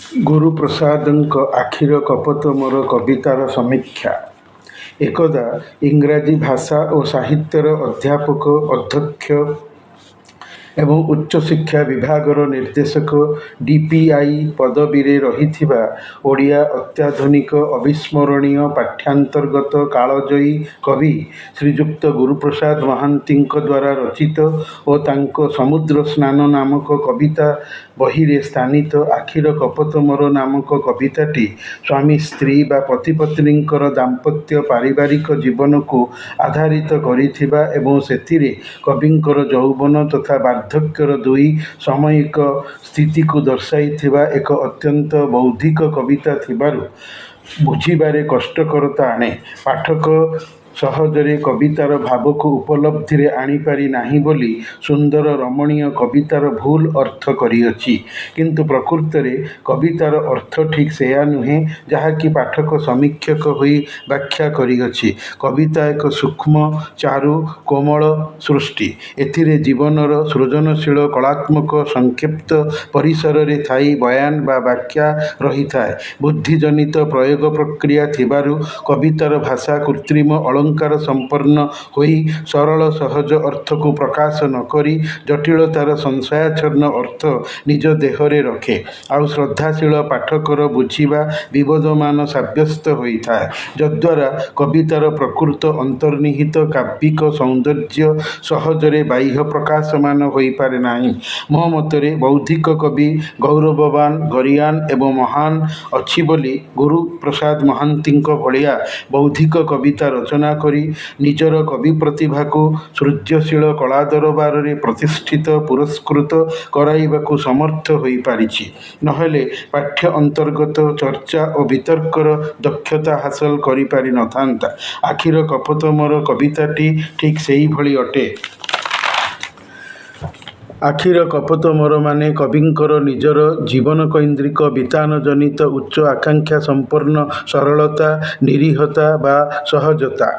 ଗୁରୁପ୍ରସାଦଙ୍କ ଆଖିର କପୋତ ମୋର କବିତାର ସମୀକ୍ଷା। ଏକଦା ଇଂରାଜୀ ଭାଷା ଓ ସାହିତ୍ୟର ଅଧ୍ୟାପକ, ଅଧ୍ୟକ୍ଷ ଏବଂ ଉଚ୍ଚଶିକ୍ଷା ବିଭାଗର ନିର୍ଦ୍ଦେଶକ ଡି.ପି.ଆଇ. ପଦବୀରେ ରହିଥିବା ଓଡ଼ିଆ ଅତ୍ୟାଧୁନିକ ଅବିସ୍ମରଣୀୟ ପାଠ୍ୟାନ୍ତର୍ଗତ କାଳଜୟୀ କବି ଶ୍ରୀଯୁକ୍ତ ଗୁରୁପ୍ରସାଦ ମହାନ୍ତିଙ୍କ ଦ୍ୱାରା ରଚିତ ଓ ତାଙ୍କ ସମୁଦ୍ର ସ୍ନାନ ନାମକ କବିତା ବହିରେ ସ୍ଥାନିତ ଆଖିର କପୋତ ମୋର ନାମକ କବିତାଟି ସ୍ୱାମୀ ସ୍ତ୍ରୀ ବା ପତି ପତ୍ନୀଙ୍କର ଦାମ୍ପତ୍ୟ ପାରିବାରିକ ଜୀବନକୁ ଆଧାରିତ କରିଥିବା ଏବଂ ସେଥିରେ କବିଙ୍କର ଯୌବନ ତଥା ବାର୍ଦ୍ଧକ୍ୟର ଦୁଇ ସାମୟିକ ସ୍ଥିତିକୁ ଦର୍ଶାଇଥିବା ଏକ ଅତ୍ୟନ୍ତ ବୌଦ୍ଧିକ କବିତା ଥିବାରୁ ବୁଝିବାରେ କଷ୍ଟକରତା ଆଣେ। ପାଠକ ସହଜରେ କବିତାର ଭାବକୁ ଉପଲବ୍ଧିରେ ଆଣିପାରି ନାହିଁ ବୋଲି ସୁନ୍ଦର ରମଣୀୟ କବିତାର ଭୁଲ ଅର୍ଥ କରିଅଛି। କିନ୍ତୁ ପ୍ରକୃତରେ କବିତାର ଅର୍ଥ ଠିକ୍ ସେୟା ନୁହେଁ ଯାହାକି ପାଠକ ସମୀକ୍ଷକ ହୋଇ ବ୍ୟାଖ୍ୟା କରିଅଛି। କବିତା ଏକ ସୂକ୍ଷ୍ମ, ଚାରୁ, କୋମଳ ସୃଷ୍ଟି। ଏଥିରେ ଜୀବନର ସୃଜନଶୀଳ କଳାତ୍ମକ ସଂକ୍ଷିପ୍ତ ପରିସରରେ ଥାଇ ବୟାନ ବା ବ୍ୟାଖ୍ୟା ରହିଥାଏ। ବୁଦ୍ଧିଜନିତ ପ୍ରୟୋଗ ପ୍ରକ୍ରିୟା ଥିବାରୁ କବିତାର ଭାଷା କୃତ୍ରିମ ଅଳଙ୍କାର ସମ୍ପନ୍ନ ହୋଇ ସରଳ ସହଜ ଅର୍ଥକୁ ପ୍ରକାଶ ନ କରି ଜଟିଳତାର ସଂଶୟାଚ୍ଛନ୍ନ ଅର୍ଥ ନିଜ ଦେହରେ ରଖେ। ଆଉ ଶ୍ରଦ୍ଧାଶୀଳ ପାଠକର ବୁଝିବା ବିବଦମାନ ସାବ୍ୟସ୍ତ ହୋଇଥାଏ, ଯଦ୍ୱାରା କବିତାର ପ୍ରକୃତ ଅନ୍ତର୍ନିହିତ କାବ୍ୟିକ ସୌନ୍ଦର୍ଯ୍ୟ ସହଜରେ ବାହ୍ୟ ପ୍ରକାଶମାନ ହୋଇପାରେ ନାହିଁ। ମୋ ମତରେ ବୌଦ୍ଧିକ କବି ଗୌରବବାନ, ଗରୀୟାନ ଏବଂ ମହାନ ଅଛି ବୋଲି ଗୁରୁପ୍ରସାଦ ମହାନ୍ତିଙ୍କ ଭଳିଆ ବୌଦ୍ଧିକ କବିତା ରଚନା କରି ନିଜର କବି ପ୍ରତିଭାକୁ ସୃଜ୍ୟଶୀଳ କଳା ଦରବାରରେ ପ୍ରତିଷ୍ଠିତ ପୁରସ୍କୃତ କରାଇବାକୁ ସମର୍ଥ ହୋଇପାରିଛି। ନହେଲେ ପାଠ୍ୟ ଅନ୍ତର୍ଗତ ଚର୍ଚ୍ଚା ଓ ବିତର୍କର ଦକ୍ଷତା ହାସଲ କରିପାରି ନଥାନ୍ତା। ଆଖିର କପୋତ ମୋର କବିତାଟି ଠିକ୍ ସେହିଭଳି ଅଟେ। ଆଖିର କପୋତ ମୋର ମାନେ କବିଙ୍କର ନିଜର ଜୀବନକୈନ୍ଦ୍ରିକ ବିତାନଜନିତ ଉଚ୍ଚ ଆକାଂକ୍ଷା ସମ୍ପନ୍ନ ସରଳତା, ନିରୀହତା ବା ସହଜତା।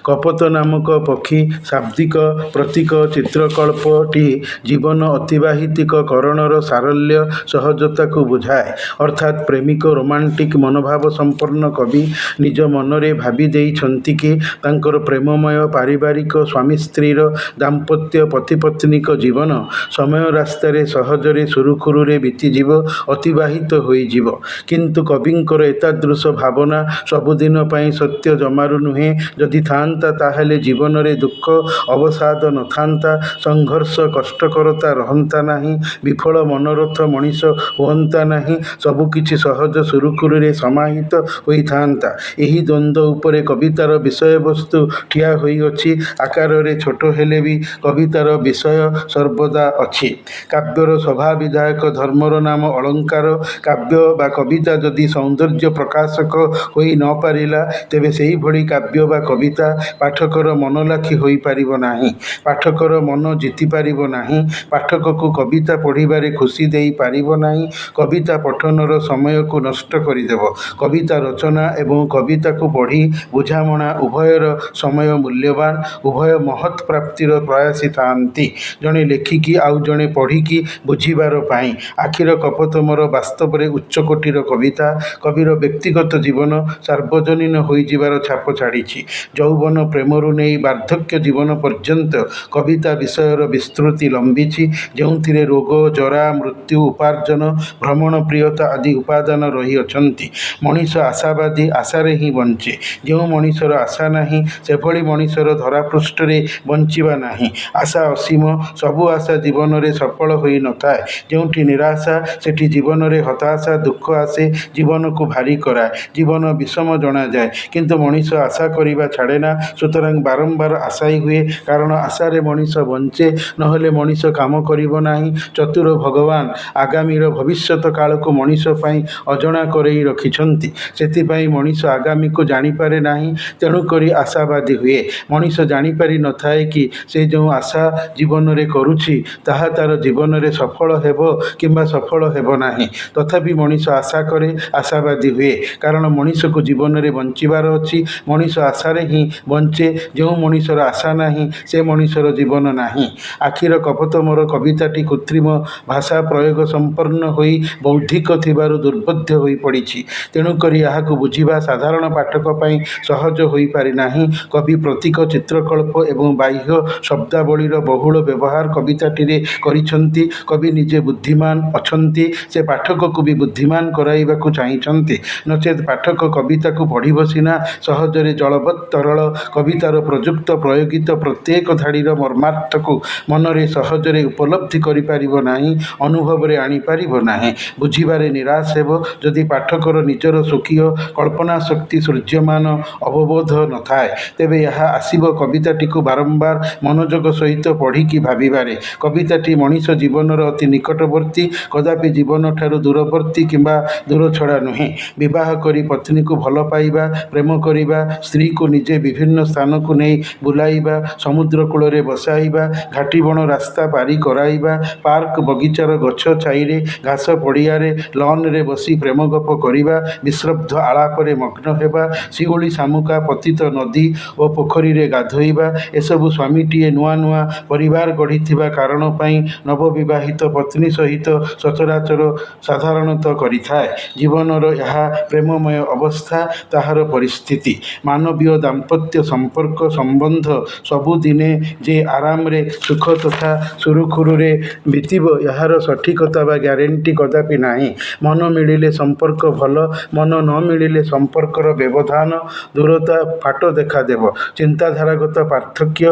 କପୋତ ନାମକ ପକ୍ଷୀ ଶାବ୍ଦିକ ପ୍ରତୀକ ଚିତ୍ରକଳ୍ପଟି ଜୀବନ ଅତିବାହିତିକ କରଣର ସାରଲ୍ୟ ସହଜତାକୁ ବୁଝାଏ। ଅର୍ଥାତ୍ ପ୍ରେମିକ ରୋମାଣ୍ଟିକ୍ ମନୋଭାବ ସମ୍ପନ୍ନ କବି ନିଜ ମନରେ ଭାବି ଦେଇଛନ୍ତି କି ତାଙ୍କର ପ୍ରେମମୟ ପାରିବାରିକ ସ୍ୱାମୀ ସ୍ତ୍ରୀର ଦାମ୍ପତ୍ୟ ପତିପତ୍ନୀକ ଜୀବନ ସମୟ ରାସ୍ତାରେ ସହଜରେ ସୁରୁଖୁରୁରେ ବିତିଯିବ, ଅତିବାହିତ ହୋଇଯିବ। କିନ୍ତୁ କବିଙ୍କର ଏତାଦୃଶ ଭାବନା ସବୁଦିନ ପାଇଁ ସତ୍ୟ ଜମାରୁ ନୁହେଁ। ଯଦି ଥାଆନ୍ତା ତାହେଲେ ଜୀବନରେ ଦୁଃଖ ଅବସାଦ ନଥାନ୍ତା, ସଂଘର୍ଷ କଷ୍ଟକରତା ରହନ୍ତା ନାହିଁ, ବିଫଳ ମନୋରଥ ମଣିଷ ହୁଅନ୍ତା ନାହିଁ, ସବୁକିଛି ସହଜ ସୁରୁଖୁରୁରେ ସମାହିତ ହୋଇଥାନ୍ତା। ଏହି ଦ୍ୱନ୍ଦ୍ୱ ଉପରେ କବିତାର ବିଷୟବସ୍ତୁ ଠିଆ ହୋଇଅଛି। ଆକାରରେ ଛୋଟ ହେଲେ ବି କବିତାର ବିଷୟ ସର୍ବଦା ଅଛି। କାବ୍ୟର ଶୋଭାବିଧାୟକ ଧର୍ମର ନାମ ଅଳଙ୍କାର। କାବ୍ୟ ବା କବିତା ଯଦି ସୌନ୍ଦର୍ଯ୍ୟ ପ୍ରକାଶକ ହୋଇ ନ ପାରିଲା, ତେବେ ସେହିଭଳି କାବ୍ୟ ବା କବିତା ପାଠକର ମନଲାଖି ହୋଇପାରିବ ନାହିଁ, ପାଠକର ମନ ଜିତିପାରିବ ନାହିଁ, ପାଠକକୁ କବିତା ପଢ଼ିବାରେ ଖୁସି ଦେଇ ପାରିବ ନାହିଁ, କବିତା ପଠନର ସମୟକୁ ନଷ୍ଟ କରିଦେବ। କବିତା ରଚନା ଏବଂ କବିତାକୁ ପଢ଼ି ବୁଝାମଣା ଉଭୟର ସମୟ ମୂଲ୍ୟବାନ। ଉଭୟ ମହତ୍ ପ୍ରାପ୍ତିର ପ୍ରୟାସୀ ଥାଆନ୍ତି, ଜଣେ ଲେଖିକି ଆଉ ଜଣେ ପଢ଼ିକି ବୁଝିବାର ପାଇଁ। ଆଖିର କପୋତ ମୋର ବାସ୍ତବରେ ଉଚ୍ଚକୋଟୀର କବିତା। କବିର ବ୍ୟକ୍ତିଗତ ଜୀବନ ସାର୍ବଜନୀନ ହୋଇଯିବାର ଛାପ ଛାଡ଼ିଛି। ଯୌବନ ପ୍ରେମରୁ ନେଇ ବାର୍ଦ୍ଧକ୍ୟ ଜୀବନ ପର୍ଯ୍ୟନ୍ତ କବିତା ବିଷୟର ବିସ୍ତୃତି ଲମ୍ବିଛି, ଯେଉଁଥିରେ ରୋଗ, ଜରା, ମୃତ୍ୟୁ, ଉପାର୍ଜନ, ଭ୍ରମଣପ୍ରିୟତା ଆଦି ଉପାଦାନ ରହିଅଛନ୍ତି। ମଣିଷ ଆଶାବାଦୀ, ଆଶାରେ ହିଁ ବଞ୍ଚେ। ଯେଉଁ ମଣିଷର ଆଶା ନାହିଁ, ସେଭଳି ମଣିଷର ଧରାପୃଷ୍ଠରେ ବଞ୍ଚିବା ନାହିଁ। ଆଶା ଅସୀମ, ସବୁ ଆଶା ଜୀବନରେ ସଫଳ ହୋଇ ନଥାଏ। ଯେଉଁଠି ନିରାଶା, ସେଠି ଜୀବନରେ ହତାଶା, ଦୁଃଖ ଆସେ, ଜୀବନକୁ ଭାରି କରାଏ, ଜୀବନ ବିଷମ ଜଣାଯାଏ। କିନ୍ତୁ ମଣିଷ ଆଶା କରିବା ଛାଡ଼େନା, ସୁତରାଂ ବାରମ୍ବାର ଆଶାୟୀ ହୁଏ। କାରଣ ଆଶାରେ ମଣିଷ ବଞ୍ଚେ, ନହେଲେ ମଣିଷ କାମ କରିବ ନାହିଁ। ଚତୁର ଭଗବାନ ଆଗାମୀର ଭବିଷ୍ୟତ କାଳକୁ ମଣିଷ ପାଇଁ ଅଜଣା କରେଇ ରଖିଛନ୍ତି। ସେଥିପାଇଁ ମଣିଷ ଆଗାମୀକୁ ଜାଣିପାରେ ନାହିଁ, ତେଣୁକରି ଆଶାବାଦୀ ହୁଏ। ମଣିଷ ଜାଣିପାରି ନଥାଏ କି ସେ ଯେଉଁ ଆଶା ଜୀବନରେ କରୁଛି, ତାହା ତାହା ତା'ର ଜୀବନରେ ସଫଳ ହେବ କିମ୍ବା ସଫଳ ହେବ ନାହିଁ। ତଥାପି ମଣିଷ ଆଶା କରେ, ଆଶାବାଦୀ ହୁଏ। କାରଣ ମଣିଷକୁ ଜୀବନରେ ବଞ୍ଚିବାର ଅଛି। ମଣିଷ ଆଶାରେ ହିଁ ବଞ୍ଚେ। ଯେଉଁ ମଣିଷର ଆଶା ନାହିଁ ସେ ମଣିଷର ଜୀବନ ନାହିଁ। ଆଖିର କପୋତ ମୋର କବିତାଟି କୃତ୍ରିମ ଭାଷା ପ୍ରୟୋଗ ସମ୍ପନ୍ନ ହୋଇ ବୌଦ୍ଧିକ ଥିବାରୁ ଦୁର୍ବୋଧ୍ୟ ହୋଇପଡ଼ିଛି। ତେଣୁକରି ଏହାକୁ ବୁଝିବା ସାଧାରଣ ପାଠକ ପାଇଁ ସହଜ ହୋଇପାରିନାହିଁ। କବି ପ୍ରତୀକ, ଚିତ୍ରକଳ୍ପ ଏବଂ ବାହ୍ୟ ଶବ୍ଦାବଳୀର ବହୁଳ ବ୍ୟବହାର କବିତାଟିରେ କରିଛନ୍ତି। କବି ନିଜେ ବୁଦ୍ଧିମାନ ଅଛନ୍ତି, ସେ ପାଠକକୁ ବି ବୁଦ୍ଧିମାନ କରାଇବାକୁ ଚାହିଁଛନ୍ତି। ନଚେତ୍ ପାଠକ କବିତାକୁ ପଢ଼ିବ ସିନା, ସହଜରେ ଜଳବତ୍ ତରଳ କବିତାର ପ୍ରଯୁକ୍ତ ପ୍ରୟୋଗିତ ପ୍ରତ୍ୟେକ ଧାଡ଼ିର ମର୍ମାର୍ଥକୁ ମନରେ ସହଜରେ ଉପଲବ୍ଧି କରିପାରିବ ନାହିଁ, ଅନୁଭବରେ ଆଣିପାରିବ ନାହିଁ। ବୁଝିବାରେ ନିରାଶ ହେବ। ଯଦି ପାଠକର ନିଜର ସ୍ୱକୀୟ କଳ୍ପନାଶକ୍ତି ସୂର୍ଯ୍ୟମାନ ଅବବୋଧ ନଥାଏ, ତେବେ ଏହା ଆସିବ କବିତାଟିକୁ ବାରମ୍ବାର ମନୋଯୋଗ ସହିତ ପଢ଼ିକି ଭାବିବାରେ। କବିତାଟି ମଣିଷ ଜୀବନର ଅତି ନିକଟବର୍ତ୍ତୀ, କଦାପି ଜୀବନଠାରୁ ଦୂରବର୍ତ୍ତୀ କିମ୍ବା ଦୂରଛଡ଼ା ନୁହେଁ। ବିବାହ କରି ପତ୍ନୀକୁ ଭଲ ପାଇବା, ପ୍ରେମ କରିବା, ସ୍ତ୍ରୀକୁ ନିଜେ ବିଭିନ୍ନ ସ୍ଥାନକୁ ନେଇ ବୁଲାଇବା, ସମୁଦ୍ର କୂଳରେ ବସାଇବା, ଘାଟିବଣ ରାସ୍ତା ପାରି କରାଇବା, ପାର୍କ ବଗିଚାର ଗଛ ଛାଇରେ, ଘାସ ପଡ଼ିଆରେ, ଲନ୍‌ରେ ବସି ପ୍ରେମଗପ କରିବା, ନିଃଶବ୍ଦ ଆଳାପରେ ମଗ୍ନ ହେବା, ଶିଉଳି ଶାମୁକା ପତିତ ନଦୀ ଓ ପୋଖରୀରେ ଗାଧୋଇବା, ଏସବୁ ସ୍ୱାମୀଟିଏ ନୂଆ ନୂଆ ପରିବାର ଗଢ଼ିଥିବା କାରଣ ପାଇଁ ନବବିବାହିତ ପତ୍ନୀ ସହିତ ସଚରାଚର ସାଧାରଣତଃ କରିଥାଏ। ଜୀବନର ଏହା ପ୍ରେମମୟ ଅବସ୍ଥା, ତାହାର ପରିସ୍ଥିତି। ମାନବୀୟ ଦାମ୍ପତ୍ୟ ସମ୍ପର୍କ ସମ୍ବନ୍ଧ ସବୁଦିନେ ଯେ ଆରାମରେ, ସୁଖ ତଥା ସୁରୁଖୁରୁରେ ବିତିବ, ଏହାର ସଠିକତା ବା ଗ୍ୟାରେଣ୍ଟି କଦାପି ନାହିଁ। ମନ ମିଳିଲେ ସମ୍ପର୍କ ଭଲ, ମନ ନ ମିଳିଲେ ସମ୍ପର୍କର ବ୍ୟବଧାନ, ଦୂରତା, ଫାଟ ଦେଖାଦେବ। ଚିନ୍ତାଧାରାଗତ ପାର୍ଥକ୍ୟ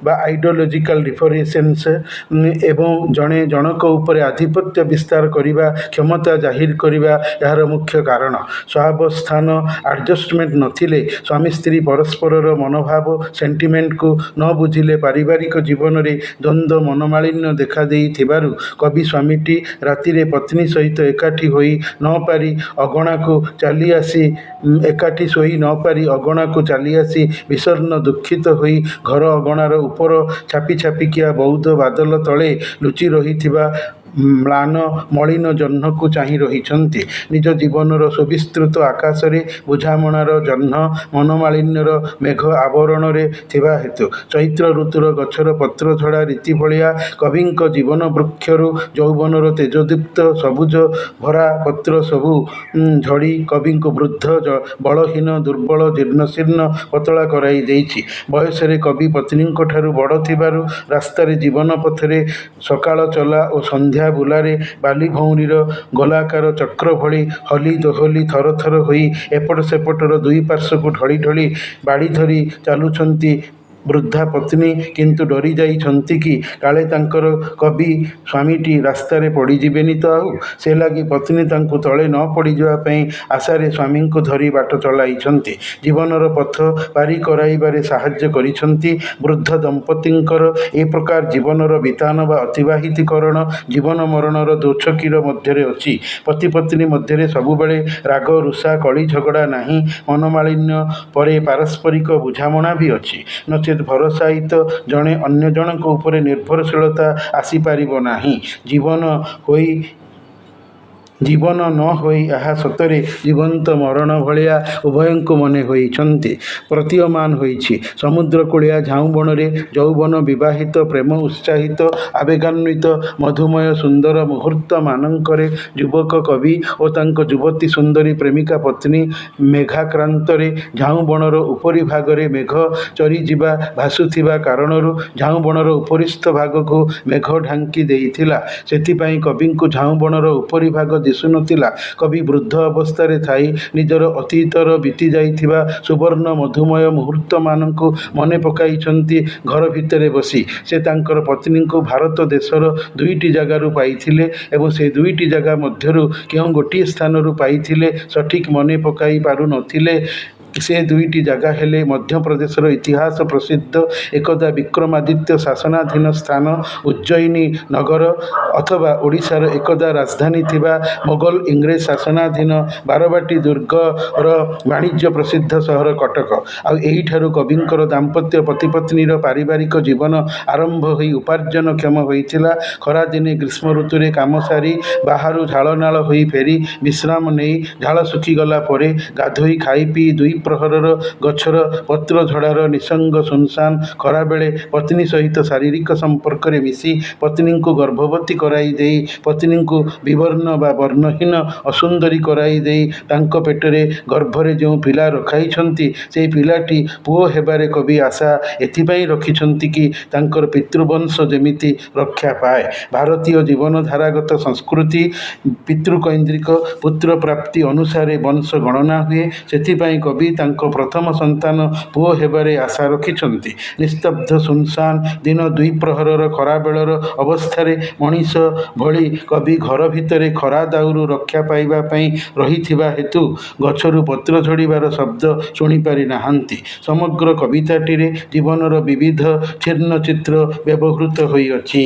ବା ଆଇଡିଓଲୋଜିକାଲ ଡିଫରେନ୍ସ ଏବଂ ଜଣେ ଜଣକ ଉପରେ ଆଧିପତ୍ୟ ବିସ୍ତାର କରିବା, କ୍ଷମତା ଜାହିର କରିବା ଏହାର ମୁଖ୍ୟ କାରଣ। ସହାବସ୍ଥାନ, ଆଡଜଷ୍ଟମେଣ୍ଟ ନଥିଲେ, ସ୍ୱାମୀ ସ୍ତ୍ରୀ ପରସ୍ପରର ମନୋଭାବ, ସେଣ୍ଟିମେଣ୍ଟକୁ ନ ବୁଝିଲେ ପାରିବାରିକ ଜୀବନରେ ଦ୍ୱନ୍ଦ୍ୱ, ମନୋମାଳିନ୍ୟ ଦେଖାଦେଇଥିବାରୁ କବି ସ୍ୱାମୀଟି ରାତିରେ ପତ୍ନୀ ସହିତ ଏକାଠି ହୋଇ ନ ପାରି ଅଗଣାକୁ ଚାଲିଆସି ବିଷଣ୍ଣ ଦୁଃଖିତ ହୋଇ ଘର ଅଗଣାର ଉପର ଛାପି ଛାପିକିଆ ବଉଦ ବାଦଲ ତଳେ ଲୁଚି ରହିଥିବା ମ୍ଳାନ ମଳିନ ଜହ୍ନକୁ ଚାହିଁ ରହିଛନ୍ତି। ନିଜ ଜୀବନର ସୁବିସ୍ତୃତ ଆକାଶରେ ବୁଝାମଣାର ଜହ୍ନ ମନୋମାଳିନ୍ୟର ମେଘ ଆବରଣରେ ଥିବା ହେତୁ ଚୈତ୍ର ଋତୁର ଗଛର ପତ୍ରଝଡ଼ା ରୀତି ଭଳିଆ କବିଙ୍କ ଜୀବନ ବୃକ୍ଷରୁ ଯୌବନର ତେଜୋଦୀପ୍ତ ସବୁଜ ଭରା ପତ୍ର ସବୁ ଝଡ଼ି କବିଙ୍କୁ ବୃଦ୍ଧ, ବଳହୀନ, ଦୁର୍ବଳ, ଜୀର୍ଣ୍ଣଶୀର୍ଣ୍ଣ, ପତଳା କରାଇ ଦେଇଛି। ବୟସରେ କବି ପତ୍ନୀଙ୍କଠାରୁ ବଡ଼ ଥିବାରୁ ରାସ୍ତାରେ, ଜୀବନ ପଥରେ, ସକାଳ ଚଲା ଓ ସନ୍ଧ୍ୟା ବୁଲାରେ ବାଲି ଭଉଁରୀର ଗୋଲାକାର ଚକ୍ର ଭଳି ହଲି ଦୋହଲି ଥର ଥର ହୋଇ ଏପଟ ସେପଟର ଦୁଇ ପାର୍ଶ୍ୱକୁ ଢଳି ଢଳି ବାଡ଼ି ଧରି ଚାଲୁଛନ୍ତି ବୃଦ୍ଧା ପତ୍ନୀ। କିନ୍ତୁ ଡରି ଯାଇଛନ୍ତି କି କାଳେ ତାଙ୍କର କବି ସ୍ୱାମୀଟି ରାସ୍ତାରେ ପଡ଼ିଯିବେନି ତ ଆଉ? ସେ ଲାଗି ପତ୍ନୀ ତାଙ୍କୁ ତଳେ ନ ପଡ଼ିଯିବା ପାଇଁ ଆଶାରେ ସ୍ୱାମୀଙ୍କୁ ଧରି ବାଟ ଚଳାଇଛନ୍ତି, ଜୀବନର ପଥ ପାରି କରାଇବାରେ ସାହାଯ୍ୟ କରିଛନ୍ତି। ବୃଦ୍ଧ ଦମ୍ପତିଙ୍କର ଏ ପ୍ରକାର ଜୀବନର ବିତାନ ବା ଅତିବାହିତିକରଣ ଜୀବନ ମରଣର ଦୋଛକିର ମଧ୍ୟରେ ଅଛି। ପତି ପତ୍ନୀ ମଧ୍ୟରେ ସବୁବେଳେ ରାଗ, ରୁଷା, କଳି ଝଗଡ଼ା ନାହିଁ। ମନୋମାଳିନ୍ୟ ପରେ ପାରସ୍ପରିକ ବୁଝାମଣା ବି ଅଛି। ନଚେତ୍ ଭରସାୟିତ ଜଣେ ଅନ୍ୟ ଜଣଙ୍କ ଉପରେ ନିର୍ଭରଶୀଳତା ଆସିପାରିବ ନାହିଁ। ଜୀବନ ନ ହୋଇ ଏହା ସତରେ ଜୀବନ୍ତ ମରଣ ଭଳିଆ ଉଭୟଙ୍କୁ ମନେ ହୋଇଛନ୍ତି, ପ୍ରତୀୟମାନ ହୋଇଛି। ସମୁଦ୍ରକୂଳିଆ ଝାଉଁବଣରେ ଯୌବନ ବିବାହିତ, ପ୍ରେମ ଉତ୍ସାହିତ, ଆବେଗାନ୍ୱିତ ମଧୁମୟ ସୁନ୍ଦର ମୁହୂର୍ତ୍ତମାନଙ୍କରେ ଯୁବକ କବି ଓ ତାଙ୍କ ଯୁବତୀ ସୁନ୍ଦରୀ ପ୍ରେମିକା ପତ୍ନୀ ମେଘାକ୍ରାନ୍ତରେ ଝାଉଁବଣର ଉପରି ଭାଗରେ ମେଘ ଚରିଯିବା ଭାସୁଥିବା କାରଣରୁ ଝାଉଁବଣର ଉପରିସ୍ଥ ଭାଗକୁ ମେଘ ଢାଙ୍କି ଦେଇଥିଲା। ସେଥିପାଇଁ କବିଙ୍କୁ ଝାଉଁବଣର ଉପରି ଭାଗ ଦିଶୁନଥିଲା। କବି ବୃଦ୍ଧ ଅବସ୍ଥାରେ ଥାଇ ନିଜର ଅତୀତର ବିତିଯାଇଥିବା ସୁବର୍ଣ୍ଣ ମଧୁମୟ ମୁହୂର୍ତ୍ତମାନଙ୍କୁ ମନେ ପକାଇଛନ୍ତି ଘର ଭିତରେ ବସି। ସେ ତାଙ୍କର ପତ୍ନୀଙ୍କୁ ଭାରତ ଦେଶର ଦୁଇଟି ଜାଗାରୁ ପାଇଥିଲେ ଏବଂ ସେ ଦୁଇଟି ଜାଗା ମଧ୍ୟରୁ କେଉଁ ଗୋଟିଏ ସ୍ଥାନରୁ ପାଇଥିଲେ ସଠିକ୍ ମନେ ପକାଇ ପାରୁନଥିଲେ। ସେ ଦୁଇଟି ଜାଗା ହେଲେ ମଧ୍ୟପ୍ରଦେଶର ଇତିହାସ ପ୍ରସିଦ୍ଧ ଏକଦା ବିକ୍ରମାଦିତ୍ୟ ଶାସନାଧୀନ ସ୍ଥାନ ଉଜ୍ଜୟିନୀ ନଗର ଅଥବା ଓଡ଼ିଶାର ଏକଦା ରାଜଧାନୀ ଥିବା ମୋଗଲ ଇଂରେଜ ଶାସନାଧୀନ ବାରବାଟୀ ଦୁର୍ଗର ବାଣିଜ୍ୟ ପ୍ରସିଦ୍ଧ ସହର କଟକ। ଆଉ ଏହିଠାରୁ କବିଙ୍କର ଦାମ୍ପତ୍ୟ ପତିପତ୍ନୀର ପାରିବାରିକ ଜୀବନ ଆରମ୍ଭ ହୋଇ ଉପାର୍ଜନକ୍ଷମ ହୋଇଥିଲା। ଖରାଦିନେ ଗ୍ରୀଷ୍ମ ଋତୁରେ କାମ ସାରି ବାହାରୁ ଝାଳନାଳ ହୋଇ ଫେରି ବିଶ୍ରାମ ନେଇ ଝାଳ ଶୁଖିଗଲା ପରେ ଗାଧୋଇ ଖାଇ ପିଇ ଦୁଇ ପ୍ରହରର ଗଛର ପତ୍ରଝଡ଼ାର ନିଃସଙ୍ଗ ଶୂନଶାନ ଖରାବେଳେ ପତ୍ନୀ ସହିତ ଶାରୀରିକ ସମ୍ପର୍କରେ ମିଶି ପତ୍ନୀଙ୍କୁ ଗର୍ଭବତୀ କରାଇ ଦେଇ ପତ୍ନୀଙ୍କୁ ବିବର୍ଣ୍ଣ ବା ବର୍ଣ୍ଣହୀନ ଅସୁନ୍ଦରୀ କରାଇ ଦେଇ ତାଙ୍କ ପେଟରେ ଗର୍ଭରେ ଯେଉଁ ପିଲା ରଖାଇଛନ୍ତି ସେହି ପିଲାଟି ପୁଅ ହେବାରେ କବି ଆଶା ଏଥିପାଇଁ ରଖିଛନ୍ତି କି ତାଙ୍କର ପିତୃବଂଶ ଯେମିତି ରକ୍ଷା ପାଏ। ଭାରତୀୟ ଜୀବନଧାରାଗତ ସଂସ୍କୃତି ପିତୃକୈନ୍ଦ୍ରିକ ପୁତ୍ର ପ୍ରାପ୍ତି ଅନୁସାରେ ବଂଶ ଗଣନା ହୁଏ। ସେଥିପାଇଁ କବି ତାଙ୍କ ପ୍ରଥମ ସନ୍ତାନ ପୁଅ ହେବାରେ ଆଶା ରଖିଛନ୍ତି। ନିସ୍ତବ୍ଧ ଶୂନଶାନ ଦିନ ଦ୍ୱିପ୍ରହରର ଖରାବେଳର ଅବସ୍ଥାରେ ମଣିଷ ଭଳି କବି ଘର ଭିତରେ ଖରା ଦାଉରୁ ରକ୍ଷା ପାଇବା ପାଇଁ ରହିଥିବା ହେତୁ ଗଛରୁ ପତ୍ର ଝଡ଼ିବାର ଶବ୍ଦ ଶୁଣିପାରି ନାହାନ୍ତି। ସମଗ୍ର କବିତାଟିରେ ଜୀବନର ବିବିଧ ଛିନ୍ନ ଚିତ୍ର ବ୍ୟବହୃତ ହୋଇଅଛି।